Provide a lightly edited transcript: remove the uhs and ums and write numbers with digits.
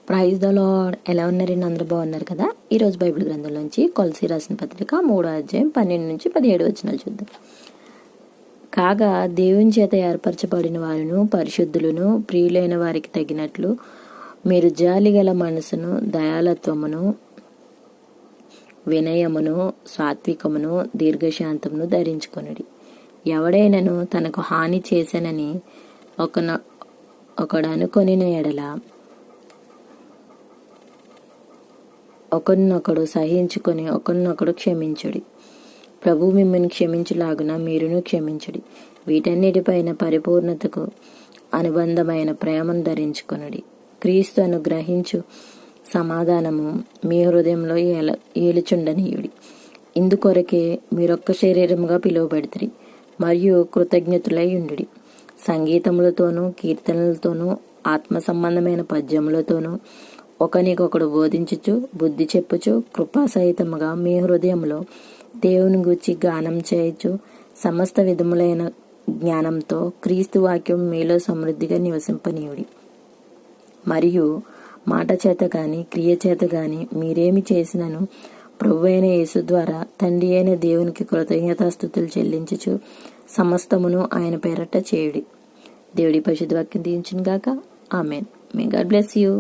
Praise the lord. ఎలా ఉన్నారండి? అందరూ బాగున్నారు కదా? ఈరోజు బైబిల్ గ్రంథంలోంచి కొలసీ రాసిన పత్రిక 3వ అధ్యాయం 12 నుంచి 17 వచనాలు చూద్దాం. కాగా దేవుని చేత ఏర్పరచబడిన వారును పరిశుద్ధులను ప్రియులైన వారికి తగినట్లు మీరు జాలిగల మనసును, దయాలత్వమును, వినయమును, సాత్వికమును, దీర్ఘశాంతమును ధరించుకొనుడి. ఎవడైనను తనకు హాని చేశానని ఒకడు అనుకొనిన ఎడల ఒకరినొకడు సహించుకొని ఒకరినొకడు క్షమించుడి. ప్రభు మిమ్మల్ని క్షమించులాగున మీరును క్షమించుడి. వీటన్నిటిపైన పరిపూర్ణతకు అనుబంధమైన ప్రేమను ధరించుకొనుడి. క్రీస్తు అనుగ్రహించు సమాధానము మీ హృదయంలో ఏలుచుండనీయుడి. ఇందుకొరకే మీరొక్క శరీరముగా పిలువబడితిరి మరియు కృతజ్ఞతులై ఉండుడి. సంగీతములతోనూ కీర్తనలతోనూ ఆత్మ సంబంధమైన పద్యములతోనూ ఒకనికొకడు బోధించుచు బుద్ధి చెప్పుచు కృపాసహితముగా మీ హృదయంలో దేవుని గూర్చి గానం చేయొచ్చు సమస్త విధములైన జ్ఞానంతో క్రీస్తు వాక్యం మీలో సమృద్ధిగా నివసింపనీయుడి. మరియు మాట చేత గాని క్రియ చేత గాని మీరేమి చేసినను ప్రభువైన యేసు ద్వారా తండ్రి అయిన దేవునికి కృతజ్ఞతాస్తుతులు చెల్లించుచు సమస్తమును ఆయన పేరట చేయుడి. దేవుడి పరిశుద్ధ వాక్యం దీవించును గాక. Amen. May God bless you.